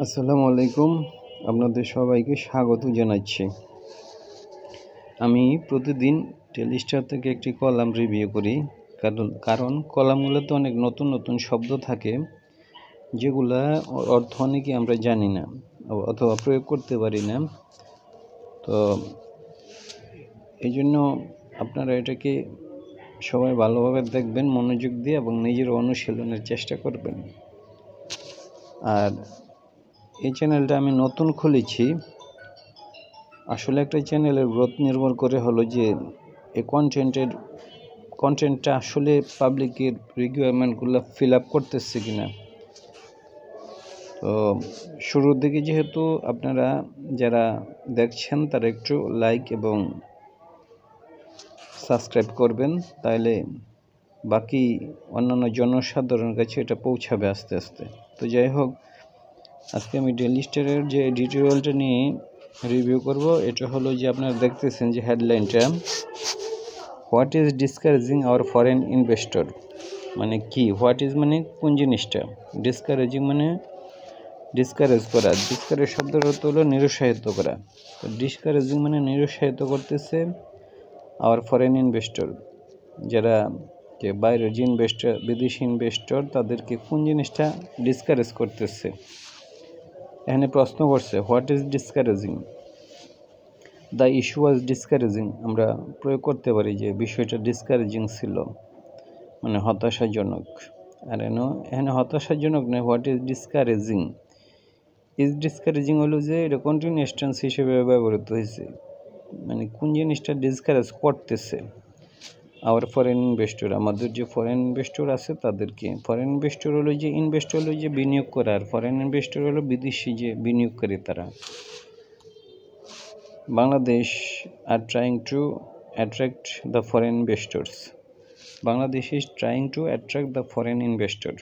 আসসালামু আলাইকুম। আপনাদের সবাইকে স্বাগত জানাচ্ছি। আমি প্রতিদিন টেলিস্টার থেকে একটি কলাম রিভিউ করি, কারণ কলামগুলোতে অনেক নতুন নতুন শব্দ থাকে যেগুলা অর্থ অনেকে আমরা জানি না অথবা প্রয়োগ করতে পারি না। তো এই জন্য আপনারা এটাকে সবাই ভালোভাবে দেখবেন, মনোযোগ দিয়ে, এবং নিজের অনুশীলনের চেষ্টা করবেন। আর এই চ্যানেলটা আমি নতুন খুলেছি। আসলে একটা চ্যানেলের গ্রোথ নির্ভর করে হলো যে এই কন্টেন্টটা আসলে পাবলিকের রিকোয়ারমেন্টগুলো ফিল আপ করতেছে কিনা। তো শুরুর দিকে যেহেতু আপনারা যারা দেখছেন তারা একটু লাইক এবং সাবস্ক্রাইব করবেন, তাহলে বাকি অন্যান্য জনসাধারণের কাছে এটা পৌঁছাবে আস্তে আস্তে। তো যাই হোক, আজকে আমি টেলিস্টারের যে এডিটোরিয়ালটা নিয়ে রিভিউ করব। এটা হলো যে আপনারা দেখতেছেন যে হেডলাইনটা, what is discouraging our foreign investor. মানে কি, হোয়াট ইজ মানে কোন জিনিসটা, ডিসকারেজিং মানে ডিসকারেজ করা। ডিসকারেজ শব্দের অর্থ হলো নিরুৎসাহিত করা। তো ডিসকারেজিং মানে নিরুৎসাহিত করতেছে আওয়ার ফরেন ইনভেস্টর, যারা যে বাইরের যে ইনভেস্টর, বিদেশি ইনভেস্টর, তাদেরকে কোন জিনিসটা ডিসকারেজ করতেছে। এখানে প্রশ্ন করছে what is discouraging, the issue was discouraging. আমরা প্রয়োগ করতে পারি যে বিষয়টা ডিসকারেজিং ছিল, মানে হতাশাজনক। আর এখানে হতাশাজনক নয়, what is discouraging. Is discouraging হলো যে এটা কন্টিনিউয়াস টেন্স হিসেবে ব্যবহৃত হয়েছে, মানে কোন জিনিসটা ডিসকারেজ করতেছে। আওয়ার ফরেন ইনভেস্টর, আমাদের যে ফরেন ইনভেস্টর আছে তাদেরকে। ফরেন ইনভেস্টর হলো যে ইনভেস্টর হলো যে বিনিয়োগ করা, আর ফরেন ইনভেস্টর হলো বিদেশি যে বিনিয়োগকারী তারা। Bangladesh are trying to attract the foreign investors. Bangladesh is trying to attract the foreign investor.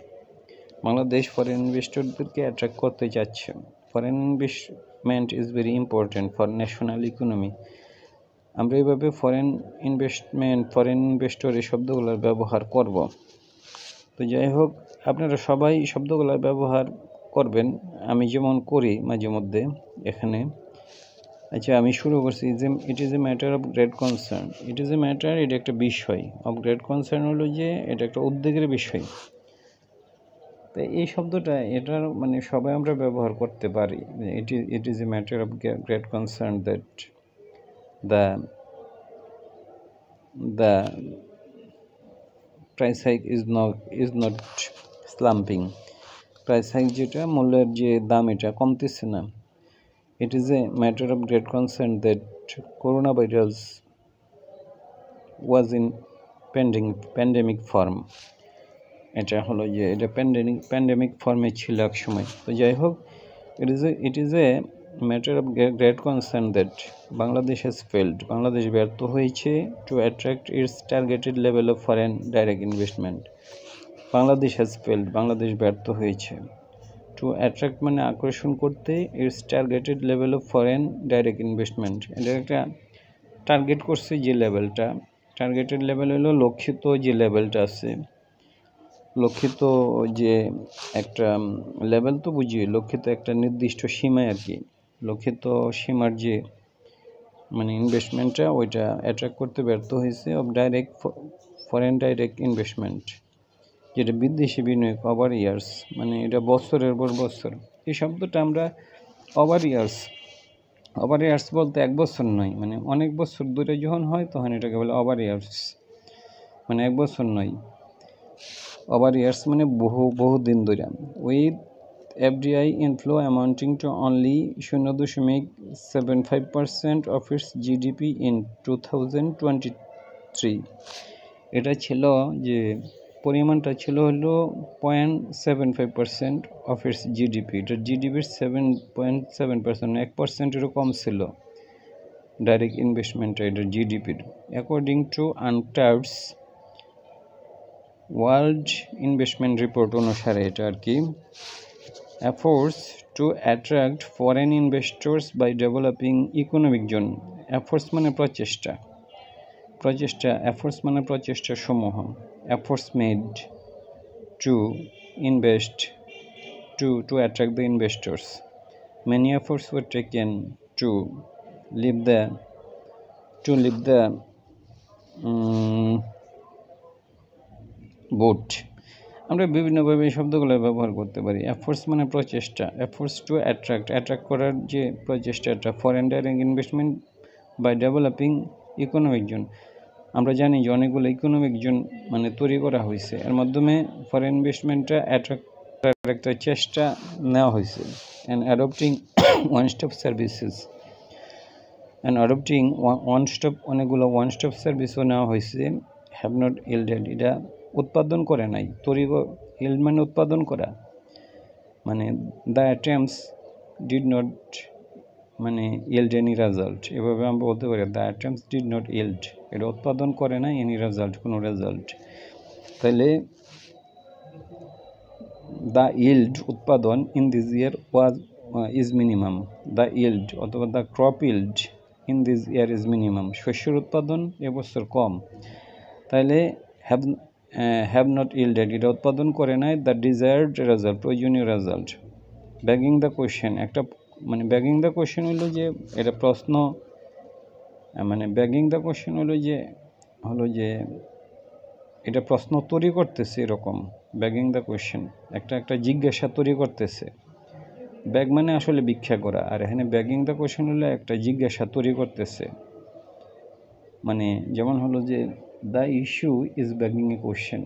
Bangladesh foreign ইনভেস্টরদেরকে অ্যাট্রাক্ট করতে যাচ্ছে। Foreign investment is very important for national economy. আমরা এইভাবে ফরেন ইনভেস্টর এই শব্দগুলোর ব্যবহার করব। তো যাই হোক, আপনারা সবাই শব্দগুলোর ব্যবহার করবেন, আমি যেমন করি মাঝে মধ্যে এখানে। আচ্ছা, আমি শুরু করছি যে ইট is a matter of great concern. It is a matter, এটা একটা বিষয়। অফ গ্রেট কনসার্ন হলো যে এটা একটা উদ্বেগের বিষয়। তো এই শব্দটা, এটার মানে সবাই আমরা ব্যবহার করতে পারি। It is a matter of great concern that the price hike is not slumping. Price hike যেটা, মূল্যের যে দাম, এটা কমতেছে না। It is a matter of great concern that coronavirus was in pandemic form. এটা হলো যে এটা প্যান্ডেমিক ফর্মে ছিল এক সময়। তো যাই হোক, it is a matter of great concern that Bangladesh has failed. Bangladesh ব্যর্থ হয়েছে to attract its targeted level of foreign direct investment. Bangladesh has failed, Bangladesh ব্যর্থ হয়েছে। টু অ্যাট্রাক্ট মানে আকর্ষণ করতে, it's targeted level of foreign direct investment. এটা একটা target করছে যে লেভেলটা, টার্গেটেড লেভেল হলো লক্ষিত যে লেভেলটা আছে। লক্ষিত যে একটা লেভেল তো বুঝি, লক্ষিত একটা নির্দিষ্ট সীমায় আর কি। লক্ষিত সীমার যে মানে ইনভেস্টমেন্টটা, ওইটা অ্যাট্রাক্ট করতে ব্যর্থ হয়েছে অফ ফরেন ডাইরেক্ট ইনভেস্টমেন্ট, যেটা বিদেশি বিনিয়োগ। ওভার ইয়ার্স মানে এটা বছরের পর বছর। এই শব্দটা আমরা ওভার ইয়ার্স বলতে এক বছর নয়, মানে অনেক বছর ধরে যখন হয় তখন এটাকে বলে ওভার ইয়ার্স, মানে এক বছর নয়। ওভার ইয়ার্স মানে বহু দিন ধরে। With FDI inflow amounting two only 0.75% of its GDP in 2023। এটা ছিল যে পরিমাণটা ছিল হলো 0.75% অফ ইটস জিডিপি। এটা জিডিপির 7.7%, 1%-এরও কম ছিল ডাইরেক্ট ইনভেস্টমেন্টটা এটা জিডিপির। According to UNCTAD's world investment report অনুসারে এটা আর কি। Efforts to attract foreign investors by developing economic zone. Efforts মানে প্রচেষ্টা, এফোর্টস মানে প্রচেষ্টা সমূহ। Efforts made to invest, to to attract the investors. Many efforts were taken to leave the boat. আমরা বিভিন্নভাবে এই শব্দগুলো ব্যবহার করতে পারি। এফোর্টস মানে প্রচেষ্টা, এফোর্টস টু অ্যাট্রাক্ট করার যে প্রচেষ্টাটা, foreign direct investment by developing economic zone. আমরা জানি যে অনেকগুলো ইকোনমিক জোন মানে তৈরি করা হয়েছে, এর মাধ্যমে ফরেন ইনভেস্টমেন্টটা অ্যাট্রাক্ট করার একটা চেষ্টা নেওয়া হয়েছে। And adopting one stop services, অনেকগুলো ওয়ান স্টপ সার্ভিসও নেওয়া হয়েছে। হ্যাভ নট ইল্ডেড, এটা উৎপাদন করে নাই। ইল্ড মানে উৎপাদন করা, মানে দ্য অ্যাটেম্পটস ডিড নট মানে ইল্ড এনি রেজাল্ট। এভাবে আমরা বলতে পারি the attempts did not yield, এটা উৎপাদন করে না এনি রেজাল্ট, কোনো রেজাল্ট। তাহলে দ্য ইল্ড উৎপাদন in this year is minimum. The yield অথবা the crop yield in this year is minimum, শস্যের উৎপাদন এবছর কম। তাহলে হ্যাভ নট ইল্ডেড, এটা উৎপাদন করে নাই দ্য ডিজায়ার্ড রেজাল্ট, প্রয়োজনীয় রেজাল্ট। ব্যাগিং দ্য কোয়েশ্চেন, একটা মানে ব্যাগিং দ্য কোয়েশ্চেন হলো যে এটা প্রশ্ন, মানে ব্যাগিং দ্য কোয়েশ্চেন হলো যে এটা প্রশ্ন তৈরি করতেছে, এরকম ব্যাগিং দ্য কোয়েশ্চেন একটা জিজ্ঞাসা তৈরি করতেছে। ব্যাগ মানে আসলে ভিক্ষা করা, আর এখানে ব্যাগিং দ্য কোয়েশ্চেন হলো একটা জিজ্ঞাসা তৈরি করতেছে। মানে যেমন হলো যে the issue is bagging a question,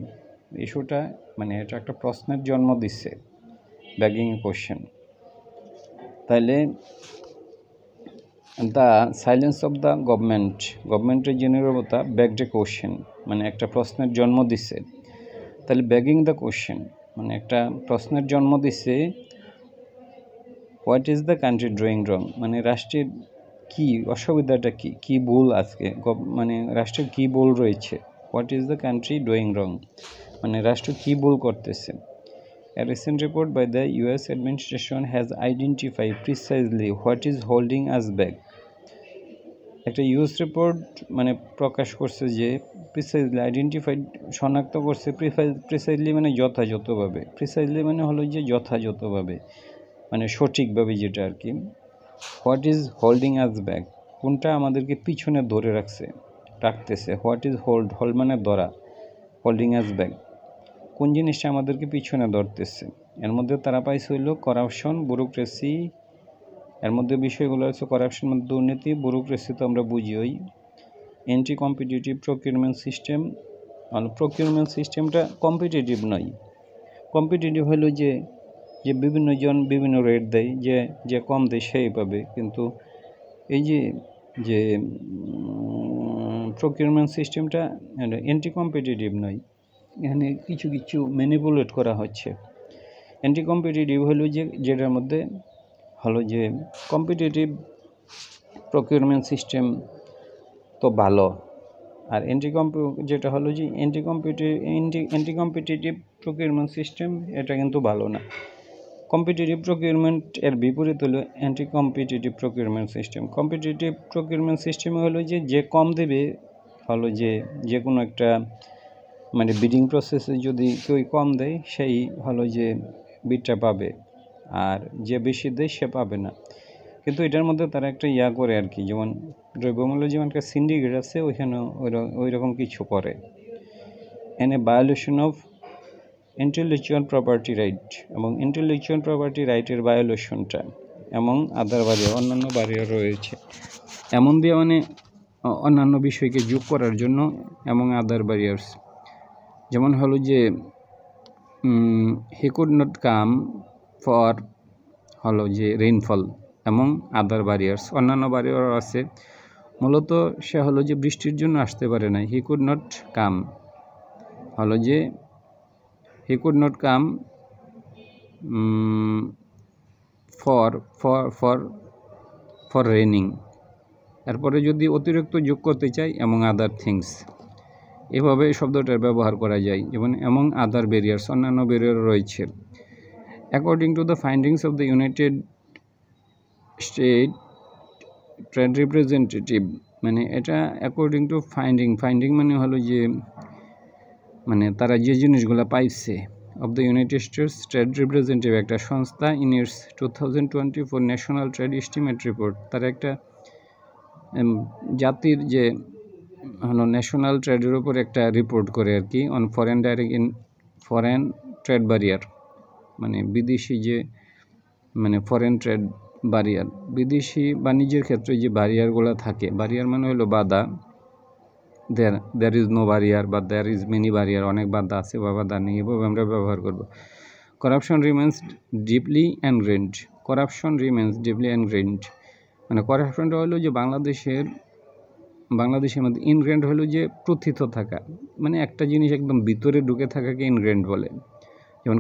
ইস্যুটা মানে এটা একটা প্রশ্নের জন্ম দিচ্ছে, ব্যাগিং এ কোয়েশ্চেন। তাইলে দ্য সাইলেন্স অফ দ্য গভর্নমেন্টের যে নীরবতা ব্যাগড এ কোয়েশ্চেন, মানে একটা প্রশ্নের জন্ম দিচ্ছে। তাহলে ব্যাগিং দ্য কোয়েশ্চেন মানে একটা প্রশ্নের জন্ম দিচ্ছে। What is the country doing wrong, মানে রাষ্ট্রের কি অসুবিধাটা, কি ভুল আজকে, মানে রাষ্ট্রের কি ভুল রয়েছে। What is the country doing wrong, মানে রাষ্ট্র কি ভুল করতেছে। A recent report by the US administration has identified precisely what is holding us back. একটা ইউএস রিপোর্ট মানে প্রকাশ করছে যে প্রিসাইজলি আইডেন্টিফাইড, শনাক্ত করছে, প্রিসাইজলি মানে যথাযথভাবে, প্রিসাইজলি মানে হলো যে যথাযথভাবে মানে সঠিকভাবে যেটা আর কি। What is holding us back, কোনটা আমাদেরকে পিছনে ধরে রাখতেছে। হোয়াট ইজ হোল্ড মানে ধরা, হোল্ডিং আস ব্যাক কোন জিনিসটা আমাদেরকে পিছনে ধরতেছে। এর মধ্যে তারা পাইছে হইল করাপশন, ব্যুরোক্রেসি। এর মধ্যে বিষয়গুলো হচ্ছে করাপশন মানে দুর্নীতি, ব্যুরোক্রেসি তো আমরা বুঝি ওই anti competitive procurement system. Procurement সিস্টেমটা কম্পিটিটিভ নয়। কম্পিটিটিভ হলো যে বিভিন্ন জন বিভিন্ন রেট দেয়, যে কম দেয় সেই পাবে। কিন্তু এই যে প্রকিউরমেন্ট সিস্টেমটা অ্যান্টি কম্পিটিটিভ নয়, এখানে কিছু ম্যানিপুলেট করা হচ্ছে। অ্যান্টি কম্পিটিটিভ হলো যেটার মধ্যে হলো যে কম্পিটিটিভ প্রকিউরমেন্ট সিস্টেম তো ভালো, আর যেটা হলো যে অ্যান্টি কম্পিটিটিভ প্রকিউরমেন্ট সিস্টেম এটা কিন্তু ভালো না। কম্পিটিটিভ প্রকিউরমেন্ট এর বিপরীত হলো anti competitive procurement system. Competitive procurement system হলো যে কম দেবে, হলো যে কোনো একটা মানে বিডিং প্রসেসে যদি কেউ কম দেয় সেই হলো যে বিটটা পাবে, আর যে বেশি দেয় সে পাবে না। কিন্তু এটার মধ্যে তারা একটা করে আর কি, যেমন দ্রব্যমূল্য যেমন একটা সিন্ডিকেট আছে, ওইখানে ওই রকম কিছু করে। এনে violation of intellectual property right, এবং ইন্টেলেকচুয়াল প্রপার্টি রাইটের ভায়োলেশনটা এবং আদার বাড়িয়ে অন্যান্য বাড়িয়ে রয়েছে, এমন দিয়ে মানে অন্যান্য বিষয়কে যোগ করার জন্য এবং আদার ব্যারিয়ার্স। যেমন হলো যে he could not come for হলো যে রেইনফল এবং আদার ব্যারিয়ার্স, অন্যান্য ব্যারিয়ার আছে। মূলত সে হলো যে বৃষ্টির জন্য আসতে পারে না। হি কুড নট কাম হলো যে he could not come for raining. এরপরে যদি অতিরিক্ত যোগ করতে চাই এবং আদার থিংস, এভাবে শব্দটার ব্যবহার করা যায়। যেমন এবং আদার ব্যারিয়ার্স, অন্যান্য ব্যারিয়ার রয়েছে। According to the findings of the United state trade representative, মানে এটা অ্যাকর্ডিং টু ফাইন্ডিং মানে হলো যে মানে তারা যে জিনিসগুলো পাইছে of the United States Trade Representative একটা সংস্থা in its 2024 National Trade Estimate Report তার একটা জাতির যে হলো ন্যাশনাল ট্রেডের উপর একটা রিপোর্ট করে আর কি অন ফরেন ট্রেড ব্যারিয়ার, মানে বিদেশি যে মানে ফরেন ট্রেড ব্যারিয়ার, বিদেশি বাণিজ্যের ক্ষেত্রে যে ব্যারিয়ারগুলো থাকে, ব্যারিয়ার মানে হলো বাধা, দেয়ার ইজ নো ব্যারিয়ার বা দেয়ার ইজ মেনি ব্যারিয়ার, অনেক বাধা আছে বা বাধা নেই, এভাবে আমরা ব্যবহার করব। Corruption remains deeply engrained, corruption remains deeply engrained মানে করাপশনটা হলো যে বাংলাদেশের মধ্যে ইনগ্রেন্ড হলো যে প্রথিত থাকা, মানে একটা জিনিস একদম ভিতরে ঢুকে থাকাকে ইনগ্রেন্ড বলে। যেমন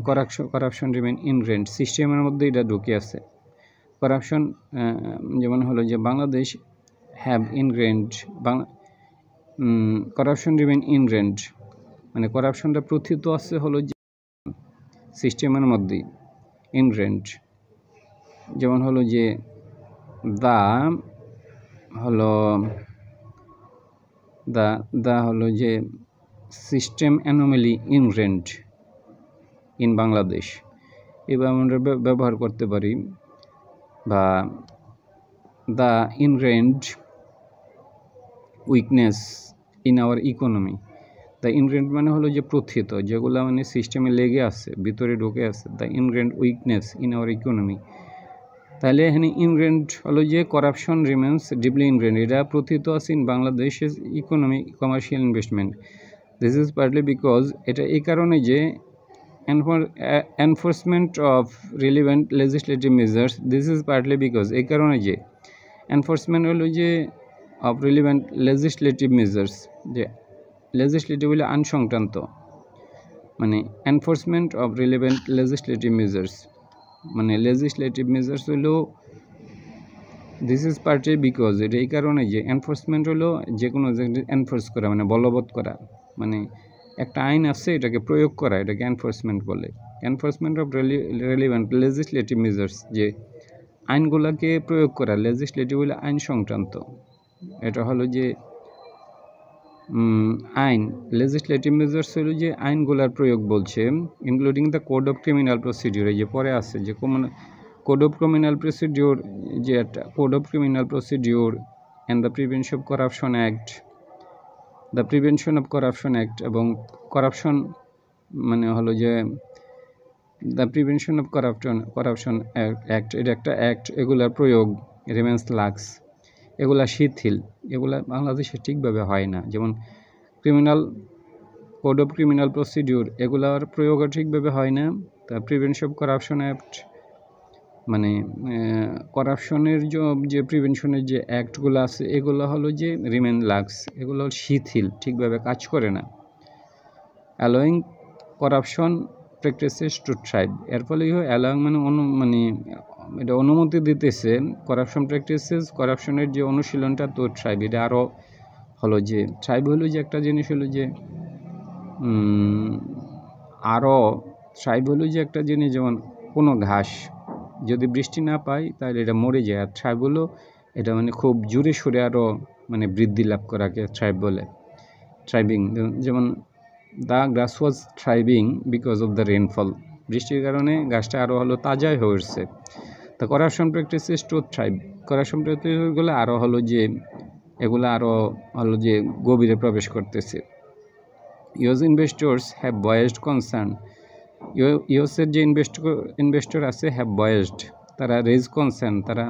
করাপশন রিমেন ইনগ্রেন্ড, সিস্টেমের মধ্যে এটা ঢুকে আছে। করাপশন যেমন হলো যে বাংলাদেশ হ্যাভ ইনগ্রেন্ড, করাপশন রিমেন ইনগ্রেন্ড মানে করাপশনটা প্রথিত আছে হলো যে সিস্টেমের মধ্যেই, ইনগ্রেন্ড। যেমন হলো যে দা হলো যে সিস্টেম অ্যানোমালি ইনগ্রেন্ড ইন বাংলাদেশ, এবার আমরা ব্যবহার করতে পারি। বা the ইনগ্রেন্ড weakness in our economy, the ইনগ্রেন্ড মানে হলো যে প্রথিত, যেগুলো মানে সিস্টেমে লেগে আছে, ভিতরে ঢুকে আছে, the ইনগ্রেন্ড weakness in our economy. তাহলে এখানে ইনগ্রেন্ড হলো যে করাপশন রিমেন্স ডিপলি ইনগ্রেন্ড, এটা প্রথিত আছে ইন বাংলাদেশের economy commercial investment. This is partly because, এটা এই কারণে যে enforcement of relevant legislative measures, this is partly because এই কারণে যে এনফোর্সমেন্ট হলো যে অফ রিলিভেন্ট লেজিসলেটিভ মেজার্স, যে লেজিসলেটিভ হলে আইন সংক্রান্ত, মানে enforcement of relevant legislative measures মানে লেজিসলেটিভ মেজার্স হলো, দিস ইজ পার্টলি বিকজ এটা এই কারণে যে এনফোর্সমেন্ট হলো যে কোনো এনফোর্স করা মানে বলবৎ করা, মানে একটা আইন আছে এটাকে প্রয়োগ করা, এটাকে এনফোর্সমেন্ট বলে। Enforcement of relevant legislative measures, যে আইনগুলোকে প্রয়োগ করা, লেজিসলেটিভ হলে আইন সংক্রান্ত, এটা হলো যে আইন। লেজিসলেটিভ মেজার্স হলো যে আইনগুলার প্রয়োগ বলছে, including the code of criminal procedure, এই যে পরে আছে যে কোড অফ ক্রিমিনাল প্রসিডিওর, যে একটা code of criminal procedure and the prevention of corruption act, the prevention of corruption act, এবং করাপশন মানে হলো যে the prevention of corruption act, এটা একটা অ্যাক্ট, এগুলার প্রয়োগ রিমেন্স লাক্স, এগুলা শিথিল, এগুলা বাংলাদেশে ঠিকভাবে হয় না। যেমন কোড অফ ক্রিমিনাল প্রসিডিওর, এগুলার প্রয়োগও ঠিকভাবে হয় না। তা প্রিভেনশন অফ করাপশন অ্যাক্ট মানে করাপশনের যে প্রিভেনশনের যে অ্যাক্টগুলো আছে, এগুলো হলো যে রিমেন লাক্স, এগুলো শিথিল, ঠিকভাবে কাজ করে না। Allowing corruption practices to thrive, এর ফলে অ্যালোয়িং মানে এটা অনুমতি দিতেছে করাপশন প্র্যাকটিসেস, করাপশনের যে অনুশীলনটা, তো থ্রাইভ, এটা আরও হলো যে থ্রাইভ হলো যে একটা জিনিস হলো যে আরও থ্রাইভ হলো যে একটা জিনিস, যেমন কোনো ঘাস যদি বৃষ্টি না পায় তাহলে এটা মরে যায়, আর থ্রাইভ হলো এটা মানে খুব জোরে সোরে আরও মানে বৃদ্ধি লাভ করাকে থ্রাইভ বলে, থ্রাইভিং। যেমন the grass was thriving because of the rainfall, বৃষ্টির কারণে গাছটা আরও হলো তাজাই হয়ে উঠছে। তো corruption practices to thrive, corruption প্র্যাকটিসগুলো আরও হলো যে এগুলো আরও হলো যে গভীরে প্রবেশ করতেছে। US investors have voiced concern, ইউএসের যে ইনভেস্টর আছে হ্যাভ ভয়েসড, তারা রেজ কনসার্ন, তারা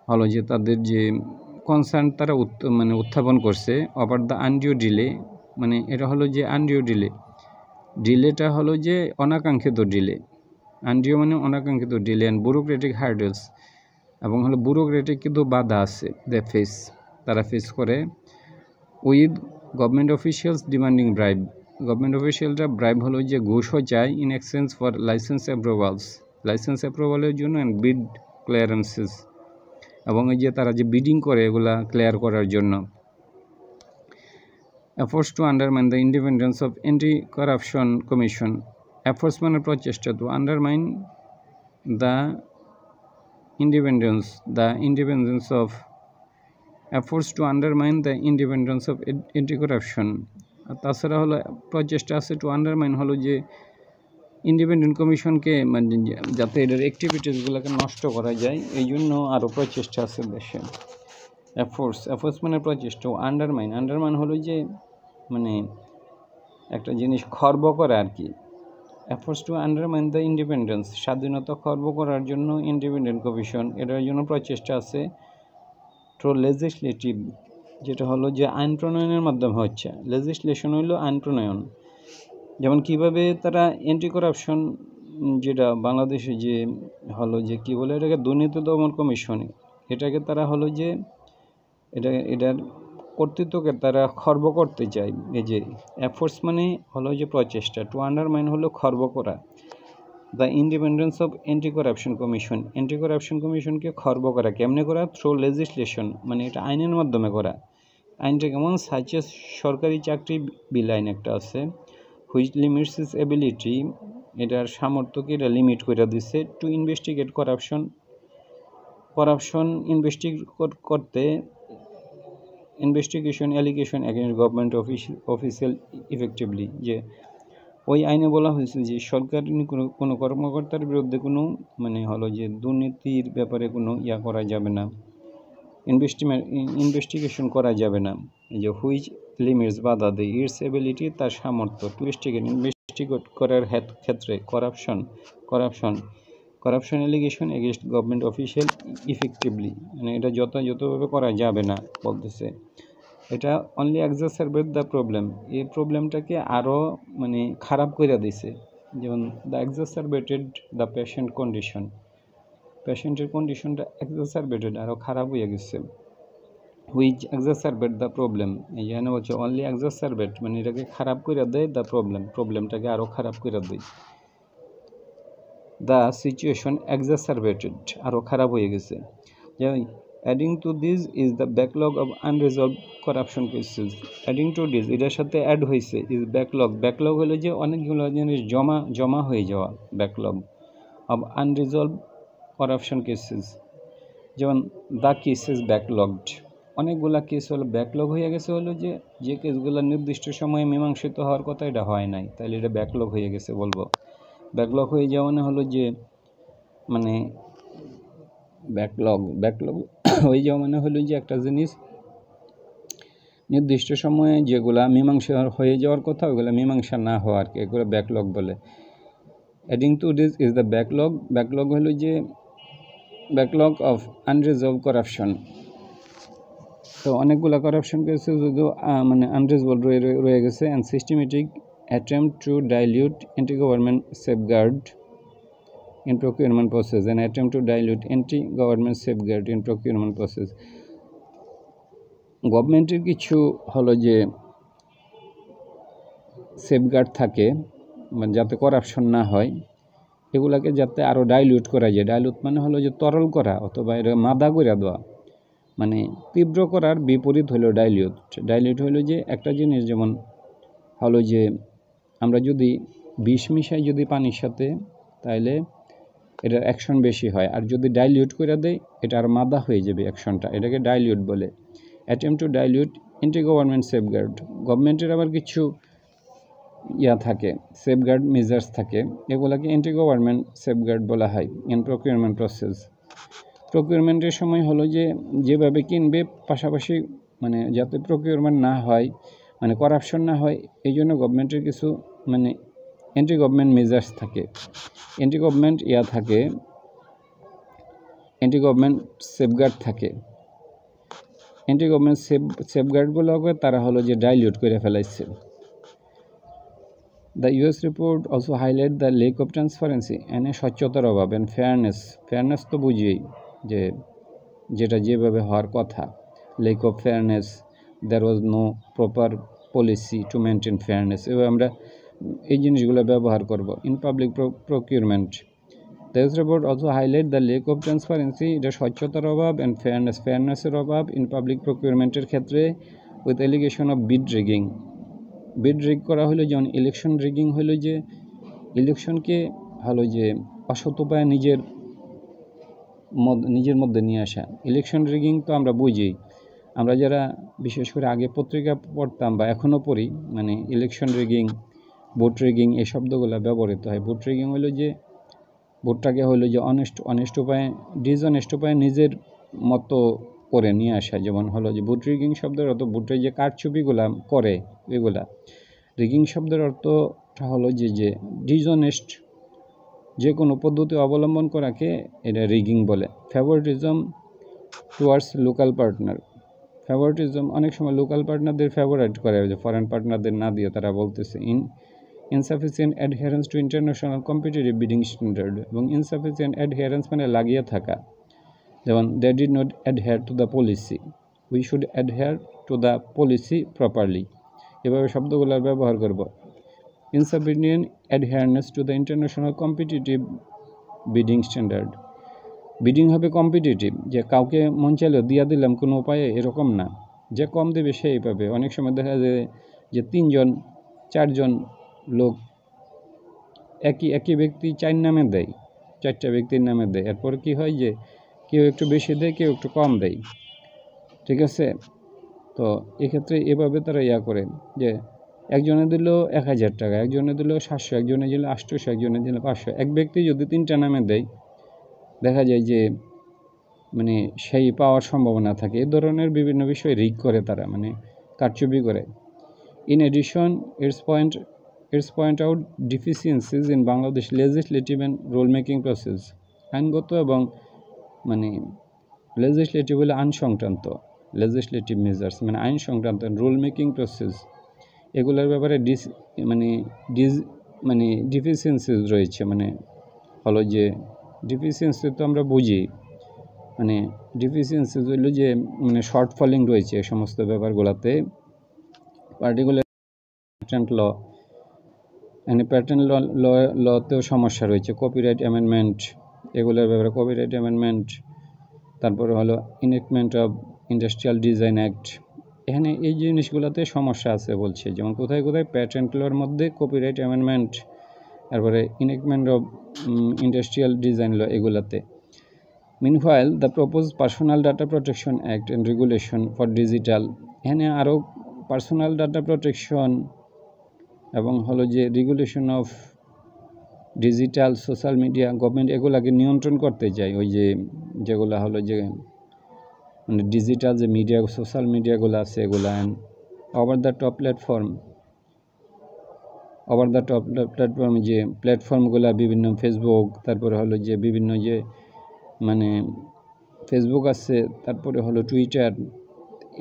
হলো যে তাদের যে কনসার্ন তারা উত্থাপন করছে ওভার দ্য আনডিউ ডিলে, মানে এটা হলো যে আনডিউ ডিলেটা হলো যে অনাকাঙ্ক্ষিত ডিলে, আনডিউ মানে অনাকাঙ্ক্ষিত ডিলে, অ্যান্ড ব্যুরোক্রেটিক হার্ডেলস, এবং হলো ব্যুরোক্রেটিক কিন্তু বাধা আছে তারা ফেস করে, with government officials demanding bribe, government অফিসিয়ালরা ব্রাইব হলো যে ঘুষও চায় ইন এক্সচেঞ্জ ফর লাইসেন্স অ্যাপ্রুভালের জন্য, অ্যান্ড বিড ক্লিয়ারেন্সেস, এবং এই যে তারা যে বিডিং করে এগুলা ক্লিয়ার করার জন্য। Efforts to undermine the independence of anti corruption commission, efforts মানে প্রচেষ্টা, to undermine the independence of, efforts to undermine the independence of anti corruption. আর তাছাড়া হলো প্রচেষ্টা আছে টু আন্ডারমাইন হলো যে ইন্ডিপেন্ডেন্ট কমিশনকে মানে যাতে এটার অ্যাক্টিভিটিসগুলোকে নষ্ট করা যায় এই জন্য আরও প্রচেষ্টা আছে দেশে। এফোর্স মানে প্রচেষ্টা। আন্ডারমাইন হলো যে মানে একটা জিনিস খর্ব করা আর কি। Efforts to undermine the independence, স্বাধীনতা খর্ব করার জন্য ইন্ডিপেন্ডেন্ট কমিশন এটার জন্য প্রচেষ্টা আছে। থ্রু লেজিসলেটিভ, যেটা হলো যে আইন প্রণয়নের মাধ্যমে হচ্ছে। লেজিসলেশন হলো আইন প্রণয়ন। যেমন কিভাবে তারা অ্যান্টি করাপশন, যেটা বাংলাদেশে যে হলো যে কী বলে এটাকে দুর্নীতি দমন কমিশন, এটাকে তারা হলো যে এটার কর্তৃত্বকে তারা খর্ব করতে চায়। এই যে এফোর্টস মানে হলো যে প্রচেষ্টা, টু আন্ডারমাইন হলো খর্ব করা। The independence of anti corruption কমিশনকে খর্ব করা কেমনে করা? থ্রু লেজিসলেশন, মানে এটা আইনের মাধ্যমে করা। আইনটা কেমন? সাচেস সরকারি চাকরি বিল আইন একটা আছে, হুইচ লিমিটস ইস এবিলিটি, এটার সামর্থ্যকে এটা লিমিট করে দিছে। টু ইনভেস্টিগেট করাপশন ইনভেস্টিগেট করতে, investigation allegation against government official effectively. যে ওই আইনে বলা হয়েছে যে সরকারি কোনো কর্মকর্তার বিরুদ্ধে কোনো মানে হলো যে দুর্নীতির ব্যাপারে কোনো করা যাবে না, ইনভেস্টিগেশন করা যাবে না। যে হুইচ লিমিটস বাধা দেয় ইটস এবিলিটি, তার সামর্থ্য, টু ইনভেস্টিগেট করার ক্ষেত্রে corruption allegation against government official effectively, মানে এটা যথাযথভাবে করা যাবে না বলতেছে। এটা অনলি এক্সাসারবেট দ্য প্রবলেম, এই প্রবলেমটাকে আরও মানে খারাপ করে দিছে। যেমন দ্য এক্সাসারবেটেড দ্য পেশেন্টের কন্ডিশনটা এক্সাসারবেটেড, আরও খারাপ হয়ে গেছে। হুইচ এক্সাসারবেট দ্য প্রবলেম, এই জন্য বলছে অনলি এক্সাসারবেট, মানে এটাকে খারাপ করে দেয়। দ্য প্রবলেমটাকে আরও খারাপ করে দেয়। দ্য সিচুয়েশন এক্সাসারবেটেড, আরও খারাপ হয়ে গেছে। যেমন adding to this is the backlog of unresolved corruption cases. Adding to this, এটার সাথে অ্যাড হয়েছে ইজ ব্যাকলগ হলো যে অনেকগুলো জিনিস জমা হয়ে যাওয়া, backlog of unresolved corruption cases. যেমন দ্য কেসেস ব্যাকলগড, অনেকগুলা কেস হলো ব্যাকলগ হয়ে গেছে, হলো যে কেসগুলো নির্দিষ্ট সময়ে মীমাংসিত হওয়ার কথা এটা হয় নাই, তাহলে এটা ব্যাকলগ হয়ে গেছে বলবো। ব্যাকলগ হয়ে যাওয়া মানে হলো যে মানে ব্যাকলগ হয়ে যাওয়া মানে হলো যে একটা জিনিস নির্দিষ্ট সময়ে যেগুলা মীমাংসা হয়ে যাওয়ার কথা ওগুলো মীমাংসা না হওয়ারকে এগুলো ব্যাকলগ বলে। Adding to this is the backlog হলো যে ব্যাকলগ অফ আনরিজলভ করাপশন। তো অনেকগুলো করাপশন কেসে যদিও মানে আনরিজলভ রয়ে গেছে। And systematic attempt to dilute anti-government safeguard in procurement process, an attempt to dilute anti-government safeguard in procurement process. গভর্নমেন্টের কিছু হলো যে সেফগার্ড থাকে, মানে যাতে করাপশন না হয়, এগুলাকে যাতে আরও ডাইলিউট করা যায়। ডাইলিউট মানে হলো যে তরল করা অথবা এটা মাদা করে দেওয়া, মানে তীব্র করার বিপরীত হলো ডাইলিউট হলো যে একটা জিনিস যেমন হলো যে আমরা যদি বিষ মিশাই যদি পানির সাথে, তাহলে এটার অ্যাকশন বেশি হয়, আর যদি ডাইলিউট করে দেয় এটা আর মাদা হয়ে যাবে অ্যাকশনটা, এটাকে ডাইলিউট বলে। Attempt to dilute anti government safeguard, গভর্নমেন্টের আবার কিছু থাকে সেফগার্ড মেজার্স থাকে, এগুলোকে অ্যান্টি গভর্নমেন্ট সেফগার্ড বলা হয় ইন প্রকিউরমেন্ট প্রসেস। প্রকিউরমেন্টের সময় হলো যে যেভাবে কিনবে পাশাপাশি মানে যাতে প্রকিউরমেন্ট না হয়, মানে করাপশন না হয়, এই জন্য গভর্নমেন্টের কিছু মানে অ্যান্টি গভর্নমেন্ট মেজার্স থাকে, অ্যান্টি গভর্নমেন্ট সেফগার্ড থাকে। অ্যান্টি গভর্নমেন্ট সেফগার্ডগুলোকে তারা হলো যে ডাইলিউট করে ফেলাইছে। The US report also highlight the lake of transparency, এনে স্বচ্ছতার অভাব। অ্যান্ড ফেয়ারনেস তো বুঝিয়েই যে যেটা যেভাবে হওয়ার কথা, lake of fairness, there was no proper policy to maintain fairness, এবার আমরা এই জিনিসগুলো ব্যবহার করব। In public procurement, this report also highlight the lake of transparency, এটা স্বচ্ছতার অভাব, অ্যান্ড ফেয়ারনেসের অভাব ইন পাবলিক প্রকিউরমেন্টের ক্ষেত্রে, with allegation of bid rig করা হলো। যেমন ইলেকশন রিগিং হলো যে ইলেকশনকে হলো যে অসৎ উপায়ে নিজের মধ্যে নিয়ে আসা। ইলেকশন রিগিং তো আমরা বুঝি, আমরা যারা বিশেষ করে আগে পত্রিকা পড়তাম বা এখনও পড়ি, মানে ইলেকশন রিগিং ভোট রিগিং এই শব্দগুলো ব্যবহৃত হয়। ভোট রিগিং হলো যে ভোটটাকে হলো যে অনেস্ট উপায়ে ডিসঅনেস্ট উপায়ে নিজের মতো করে নিয়ে আসা। যেমন হলো যে ভোট রিগিং শব্দের অর্থ ভোটের যে কারচুপিগুলা করে এগুলা। রিগিং শব্দের অর্থটা হলো যে ডিসঅনেস্ট যে কোনো পদ্ধতি অবলম্বন করাকে এটা রিগিং বলে। Favouritism towards local partner. Favouritism অনেক সময় লোকাল পার্টনারদের ফেভারিট করে, যে ফরেন পার্টনারদের না দিয়ে তারা বলতেছে। Insufficient adherence to international competitive bidding standard, এবং ইনসাফিসিয়েন্ট অ্যাডহেরেন্স মানে লাগিয়ে থাকা। যেমন they did not adhere to the policy, we should adhere to the policy properly. এভাবে শব্দগুলোর ব্যবহার করব। Insufficient adherence to the international competitive bidding standard. Bidding হবে কম্পিটিটিভ, যে কাউকে মন চাইলেও দিয়া দিলাম কোনো উপায়ে, এরকম না। যে কম দেবে সেই পাবে। অনেক সময় দেখা যায় যে 3জন 4জন লোক একই ব্যক্তি 4 নামে দেয়, 4টা ব্যক্তির নামে দেয়। এরপর কি হয় যে কেউ একটু বেশি দেয়, কেউ একটু কম দেয়, ঠিক আছে। তো এক্ষেত্রে এভাবে তারা করে যে একজনে দিল 1000 টাকা, একজনে দিল 700, একজনে দিল 800, একজনে দিল 500। এক ব্যক্তি যদি 3টা নামে দেয়, দেখা যায় যে মানে সেই পাওয়ার সম্ভাবনা থাকে। এই ধরনের বিভিন্ন বিষয় রিগ করে তারা, মানে কারচুপি করে। In addition it's point out deficiencies in Bangladesh legislative and rule making process. আইনগত এবং মানে লেজিসলেটিভ হলে আইন সংক্রান্ত, লেজিসলেটিভ মেজার্স মানে আইন সংক্রান্ত, রুল মেকিং প্রসেস, এগুলোর ব্যাপারে ডিফিসিয়েন্সিজ রয়েছে। মানে হলো যে ডিফিসিয়েন্সি তো আমরা বুঝি, মানে ডিফিসিয়েন্সিজ হলো যে মানে শর্ট ফলিং রয়েছে এই সমস্ত ব্যাপারগুলোতে। পার্টিকুলার প্যাটেন্ট ল, মানে প্যাটেন্ট লতেও সমস্যা রয়েছে। কপিরাইট অ্যামেন্ডমেন্ট, এগুলোর ব্যাপারে কপিরাইট অ্যামেন্ডমেন্ট। তারপরে হলো ইনেক্টমেন্ট অফ ইন্ডাস্ট্রিয়াল ডিজাইন অ্যাক্ট। এখানে এই জিনিসগুলোতে সমস্যা আছে বলছে। যেমন কোথায় প্যাটেন্ট লর মধ্যে কপিরাইট অ্যামেন্ডমেন্ট, তারপরে ইনেক্টমেন্ট অফ ইন্ডাস্ট্রিয়াল ডিজাইন ল, এগুলাতে। Meanwhile, the proposed Personal Data Protection Act and Regulation for Digital, এখানে আরও পার্সোনাল ডাটা প্রোটেকশন এবং হলো যে regulation of digital social media government এগুলাকে নিয়ন্ত্রণ করতে চাই। ওই যে যেগুলো হলো যে মানে ডিজিটাল যে মিডিয়া সোশ্যাল মিডিয়াগুলো আছে এগুলো, ওভার দ্য টপ প্ল্যাটফর্ম যে প্ল্যাটফর্মগুলো বিভিন্ন ফেসবুক, তারপরে হলো যে বিভিন্ন যে মানে ফেসবুক আছে, তারপরে হলো টুইটার,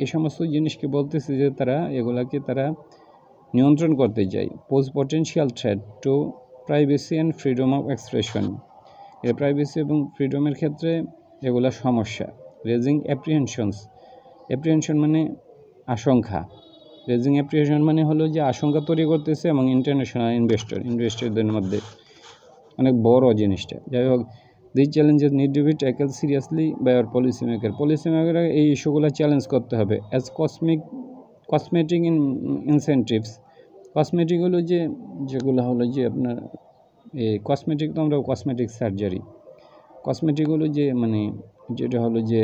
এই সমস্ত জিনিসকে বলতেছে যে তারা এগুলাকে তারা নিয়ন্ত্রণ করতে চায়। Pose potential threat to privacy and freedom of expression, এর প্রাইভেসি এবং ফ্রিডমের ক্ষেত্রে এগুলা সমস্যা। রেজিং অ্যাপ্রিহেনশন মানে আশঙ্কা, রেজিং অ্যাপ্রিহেনশন মানে হলো যে আশঙ্কা তৈরি করতেছে, এবং ইন্টারন্যাশনাল ইনভেস্টরদের মধ্যে অনেক বড় জিনিসটা। যাই হোক, this challenges need to be tackle seriously by our policy মেকাররা এই ইস্যুগুলো চ্যালেঞ্জ করতে হবে। অ্যাজ কসমেটিক ইনসেন্টিভস, কসমেটিক হলো যে যেগুলো হলো যে আপনার এই কসমেটিক, তো আমরা কসমেটিক সার্জারি, কসমেটিক হলো যে মানে যেটা হলো যে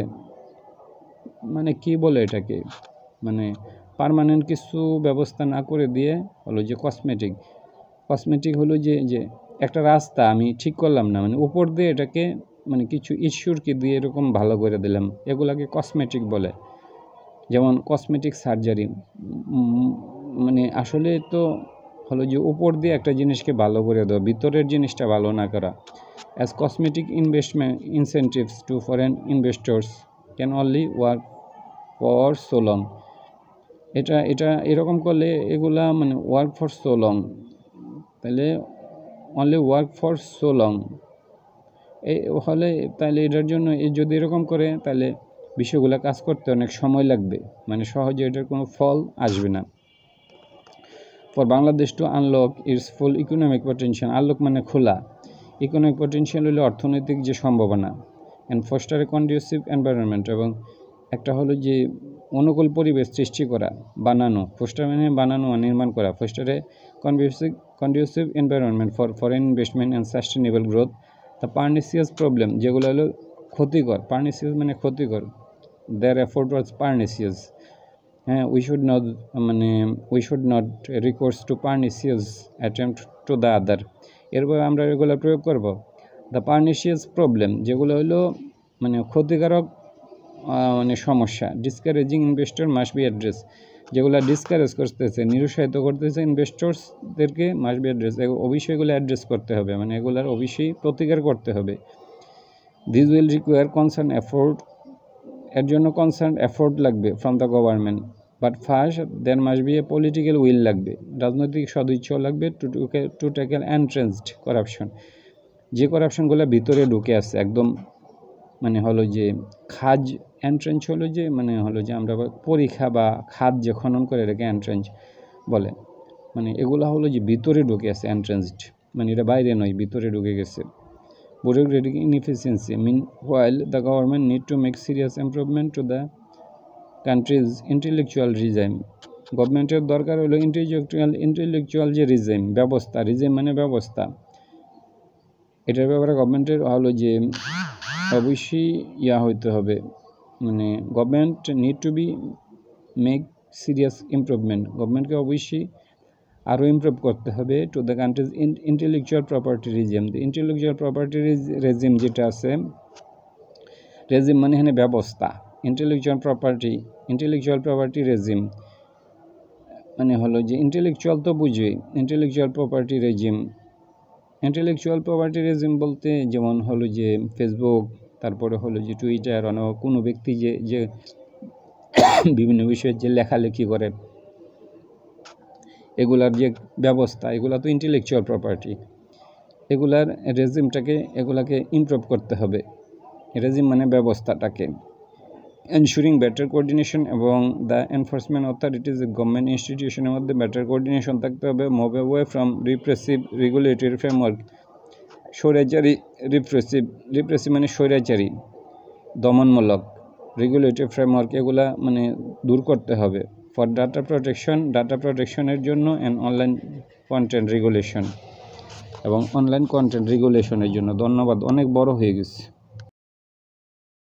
মানে কি বলে এটাকে, মানে পার্মানেন্ট কিছু ব্যবস্থা না করে দিয়ে হলো যে কসমেটিক হলো যে একটা রাস্তা আমি ঠিক করলাম না, মানে উপর দিয়ে এটাকে মানে কিছু ঈশ্বরকে দিয়ে এরকম ভালো করে দিলাম, এগুলাকে কসমেটিক বলে। যেমন কসমেটিক সার্জারি মানে আসলে তো হলো যে উপর দিয়ে একটা জিনিসকে ভালো করে দেওয়া, ভিতরের জিনিসটা ভালো না করা। As cosmetic incentives two foreign investors can only work for so long, এটা এরকম করলে এগুলা মানে ওয়ার্ক ফর সো লং, তাহলে only work for so long এই হলে, তাহলে এটার জন্য যদি এরকম করে তাহলে বিষয়গুলো কাজ করতে অনেক সময় লাগবে, মানে সহজে এটার কোনো ফল আসবে না। For Bangladesh to unlock its full economic potential, unlock মানে খোলা, ইকোনমিক পটেনশিয়াল হলো অর্থনৈতিক যে সম্ভাবনা, and foster a conducive environment, এবং একটা হলো যে অনুকূল পরিবেশ সৃষ্টি করা, বানানো, ফস্টার মানে বানানো নির্মাণ করা, foster a conducive environment for foreign investment and sustainable growth. The pernicious problem, যেগুলো হলো ক্ষতিকর, পার্নিসিয়াস মানে ক্ষতিকর, দেয়ার এফোর্ট ওয়াজ পার্নিসিয়াস, হ্যাঁ, we should not recourse to pernicious attempt to the other. এরপর আমরা এগুলো প্রয়োগ করব। দ্য পার্নিশিয়াস প্রবলেম, যেগুলো হলো মানে ক্ষতিকারক মানে সমস্যা। Discouraging investor must be address, যেগুলো ডিসকারেজ করতেছে, নিরুৎসাহিত করতেছে ইনভেস্টরসদেরকে, মাস্ট বি অ্যাড্রেস, অবশ্যই এগুলো অ্যাড্রেস করতে হবে, মানে এগুলার অবশ্যই প্রতিকার করতে হবে। This will require concern effort, এর জন্য কনসার্ন এফোর্ট লাগবে from the government. But first there must be a political will লাগবে, রাজনৈতিক সদিচ্ছা লাগবে টু ট্যাকেল এন্ট্রেন্সড কারাপশন, যে কারাপশনগুলো ভিতরে ঢুকে আছে একদম, মানে হলো যে খাজ এন্ট্রেন্স হলো যে মানে হলো যে আমরা পরীক্ষা বা খাদ যে খনন করে এটাকে এন্ট্রেন্স বলে, মানে এগুলো হলো যে ভিতরে ঢুকে আছে এন্ট্রেন্সড, মানে এটা বাইরে নয়, ভিতরে ঢুকে গেছে। bureaucratic inefficiency, meanwhile the government need to make serious improvement to the country's intellectual regime. গভর্নমেন্টের দরকার হলো ইন্টেলেকচুয়াল যে রিজিম, ব্যবস্থা, রিজিম মানে ব্যবস্থা, এটার ব্যাপারে গভর্নমেন্টের হলো যে অবশ্যই হইতে হবে, মানে government need to be make serious improvement, গভর্নমেন্টকে অবশ্যই আরও ইমপ্রুভ করতে হবে to the country's intellectual property regime. Intellectual property regime যেটা আছে, রেজিম মানে এখানে ব্যবস্থা, ইন্টেলেকচুয়াল প্রপার্টি রেজিম মানে হলো যে ইন্টেলেকচুয়াল তো বুঝি, ইন্টেলেকচুয়াল প্রপার্টি রেজিম বলতে যেমন হলো যে ফেসবুক, তারপরে হলো যে টুইটার, কোনো ব্যক্তি যে বিভিন্ন বিষয়ে যে লেখালেখি করে, এগুলার যে ব্যবস্থা, এগুলা তো ইন্টেলেকচুয়াল প্রপার্টি, এগুলাকে ইমপ্রুভ করতে হবে, রেজিম মানে ব্যবস্থাটাকে। এনশুরিং বেটার কোঅর্ডিনেশন এবং দ্য এনফোর্সমেন্ট অথরিটিজ, গভর্নমেন্ট ইনস্টিটিউশনের মধ্যে বেটার কোঅর্ডিনেশন থাকতে হবে। Move away from repressive regulatory framework, repressive মানে স্বৈরাচারী দমনমূলক, রেগুলেটরি ফ্রেমওয়ার্ক এগুলা মানে দূর করতে হবে। ফর ডাটা প্রোটেকশনের জন্য অ্যান্ড অনলাইন কন্টেন্ট রেগুলেশনের জন্য। ধন্যবাদ, অনেক বড় হয়ে গেছে।